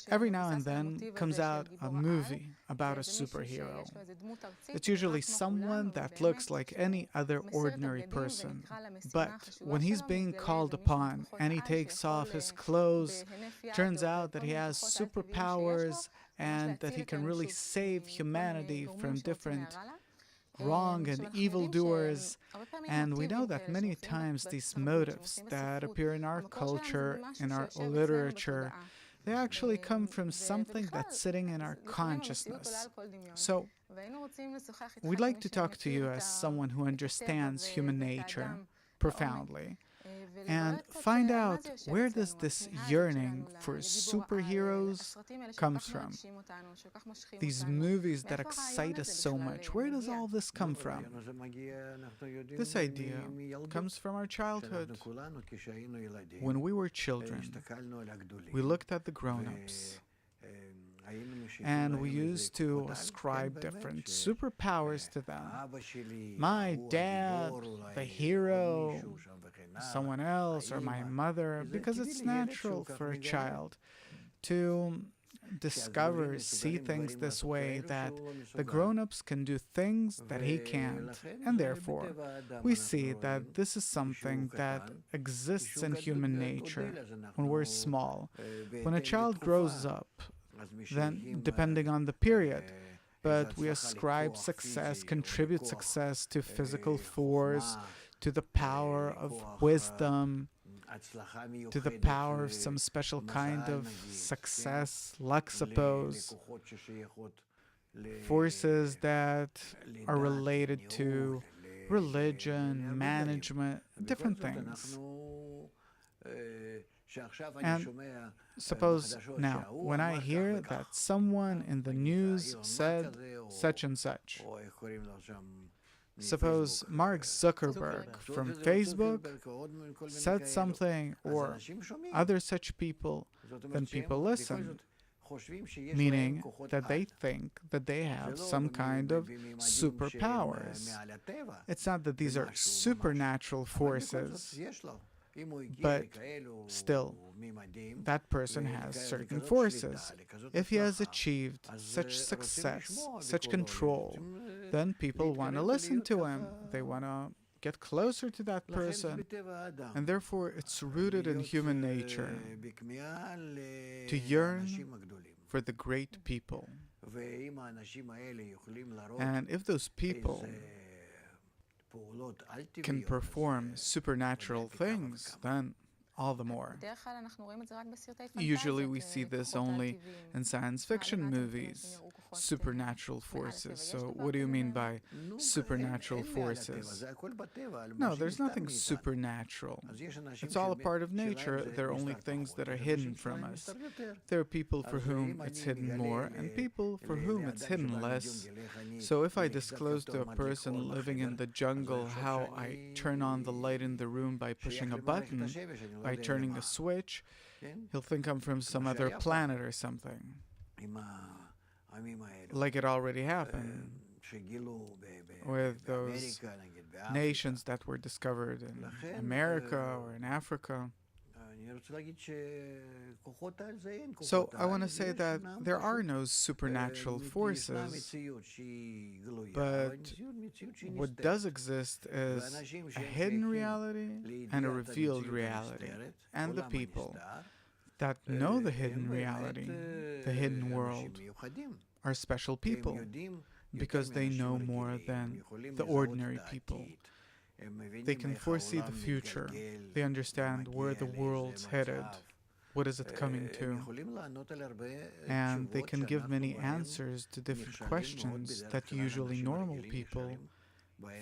Every now and then comes out a movie about a superhero. It's usually someone that looks like any other ordinary person. But when he's being called upon and he takes off his clothes, turns out that he has superpowers and that he can really save humanity from different wrong and evildoers. And we know that many times these motives that appear in our culture, in our literature, they actually come from something that's sitting in our consciousness. So, we'd like to talk to you as someone who understands human nature profoundly and find out where does this yearning for superheroes comes from. These movies that excite us so much, where does all this come from? This idea comes from our childhood. When we were children, we looked at the grown-ups and we used to ascribe different superpowers to them. My dad, the hero, someone else, or my mother, because it's natural for a child to discover, see things this way, that the grown-ups can do things that he can't. And therefore, we see that this is something that exists in human nature when we're small. When a child grows up, then depending on the period, but we ascribe success, contribute success to physical force, to the power of wisdom, to the power of some special kind of success, luck, suppose, forces that are related to religion, management, different things. And suppose now, when I hear that someone in the news said such and such, suppose Mark Zuckerberg from Facebook said something, or other such people, then people listen, meaning that they think that they have some kind of superpowers. It's not that these are supernatural forces, but still, that person has certain forces. If he has achieved such success, such control, then people want to listen to him. They want to get closer to that person. And therefore, it's rooted in human nature to yearn for the great people. And if those people can perform supernatural things, then all the more. Usually we see this only in science fiction movies, supernatural forces. So what do you mean by supernatural forces? No, there's nothing supernatural. It's all a part of nature. There are only things that are hidden from us. There are people for whom it's hidden more and people for whom it's hidden less. So if I disclose to a person living in the jungle how I turn on the light in the room by pushing a button, by turning a switch, he'll think I'm from some other planet or something. Like it already happened with those nations that were discovered in America or in Africa. So I want to say that there are no supernatural forces, but what does exist is a hidden reality and a revealed reality. And the people that know the hidden reality, the hidden world, are special people because they know more than the ordinary people. They can foresee the future. They understand where the world's headed. What is it coming to? And they can give many answers to different questions that usually normal people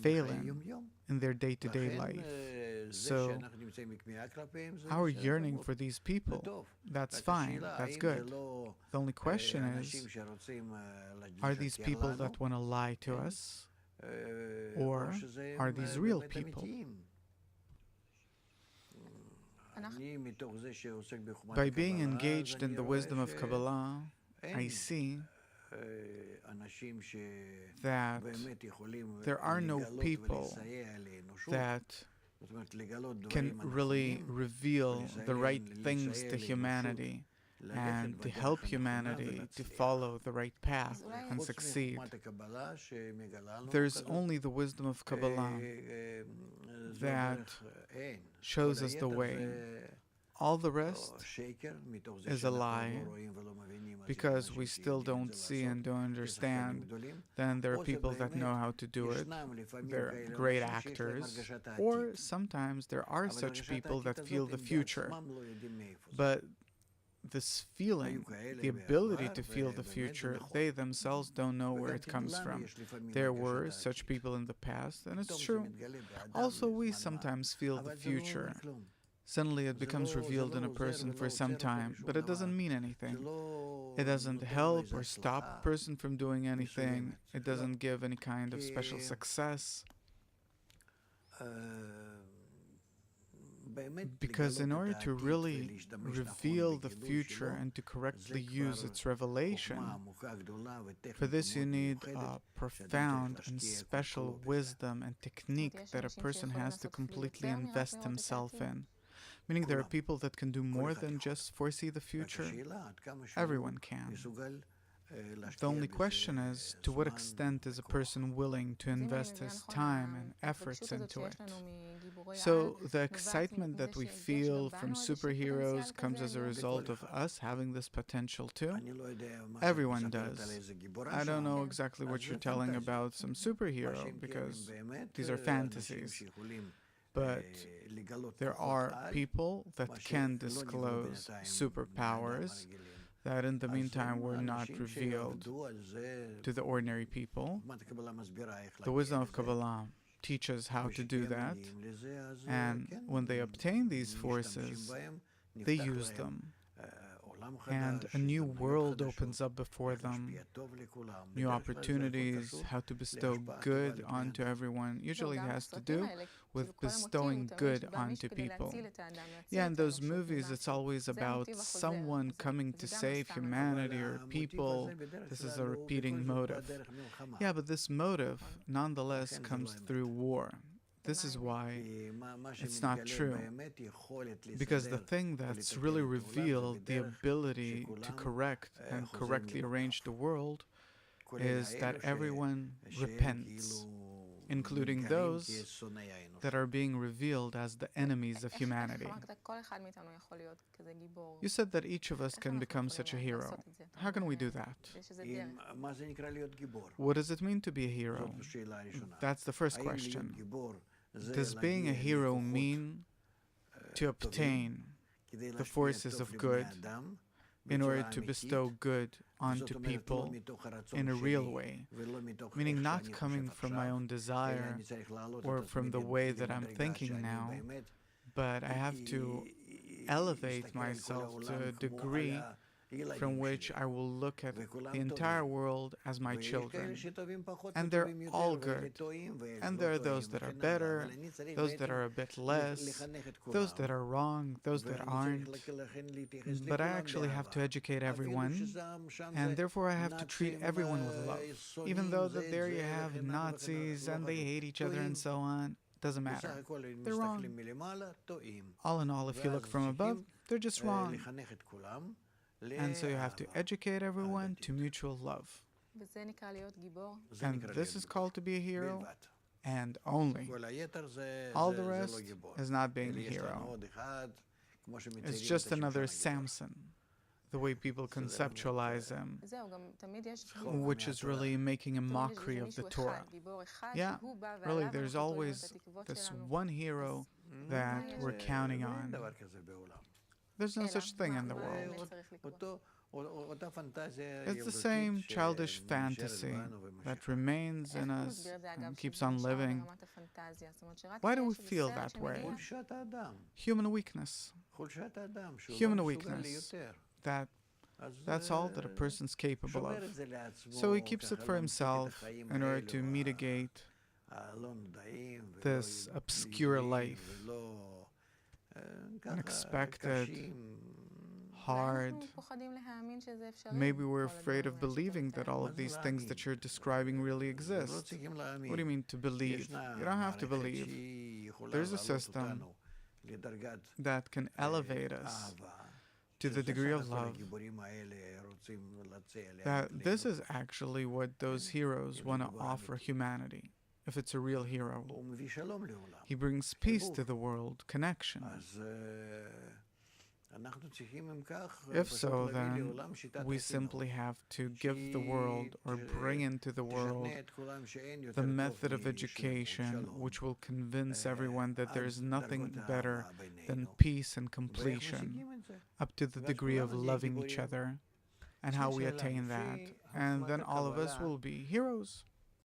fail in their day-to-day life. So our yearning for these people, that's fine, that's good. The only question is, are these people that want to lie to us? Or are these real people? By being engaged in the wisdom of Kabbalah, I see that there are no people that can really reveal the right things to humanity and to help humanity to follow the right path and succeed. There's only the wisdom of Kabbalah that shows us the way. All the rest is a lie, because we still don't see and don't understand. Then there are people that know how to do it. They're great actors. Or sometimes there are such people that feel the future. But this feeling, the ability to feel the future, they themselves don't know where it comes from. There were such people in the past, and it's true. Also, we sometimes feel the future. Suddenly it becomes revealed in a person for some time, but it doesn't mean anything. It doesn't help or stop a person from doing anything. It doesn't give any kind of special success. Because in order to really reveal the future and to correctly use its revelation, for this you need a profound and special wisdom and technique that a person has to completely invest himself in. Meaning there are people that can do more than just foresee the future. Everyone can. The only question is, to what extent is a person willing to invest his time and efforts into it? So the excitement that we feel from superheroes comes as a result of us having this potential too. Everyone does. I don't know exactly what you're telling about some superhero, because these are fantasies. But there are people that can disclose superpowers that in the meantime were not revealed to the ordinary people. The wisdom of Kabbalah teaches how to do that, and when they obtain these forces, they use them. And a new world opens up before them, new opportunities, how to bestow good onto everyone. Usually it has to do with bestowing good onto people. Yeah, in those movies it's always about someone coming to save humanity or people. This is a repeating motive. Yeah, but this motive nonetheless comes through war. This is why it's not true. Because the thing that's really revealed the ability to correct and correctly arrange the world is that everyone repents, including those that are being revealed as the enemies of humanity. You said that each of us can become such a hero. How can we do that? What does it mean to be a hero? That's the first question. Does being a hero mean to obtain the forces of good in order to bestow good onto people in a real way, meaning not coming from my own desire or from the way that I'm thinking now, but I have to elevate myself to a degree from which I will look at the entire world as my children. And they're all good. And there are those that are better, those that are a bit less, those that are wrong, those that aren't. But I actually have to educate everyone, and therefore I have to treat everyone with love. Even though that there you have Nazis and they hate each other and so on, doesn't matter. They're wrong. All in all, if you look from above, they're just wrong. And so you have to educate everyone to mutual love. And this is called to be a hero, and only. All the rest is not being a hero. It's just another Samson, the way people conceptualize him, which is really making a mockery of the Torah. Yeah, really, there's always this one hero that we're counting on. There's no such thing in the world. It's the same childish fantasy that remains in us and keeps on living. Why do we feel that way? Human weakness. Human weakness. That's all that a person's capable of. So he keeps it for himself in order to mitigate this obscure life. Unexpected, hard. Maybe we're afraid of believing that all of these things that you're describing really exist. What do you mean to believe? You don't have to believe. There's a system that can elevate us to the degree of love that this is actually what those heroes want to offer humanity. If it's a real hero, he brings peace to the world, connection. If so, then we simply have to give the world, or bring into the world, the method of education which will convince everyone that there is nothing better than peace and completion, up to the degree of loving each other, and how we attain that. And then all of us will be heroes.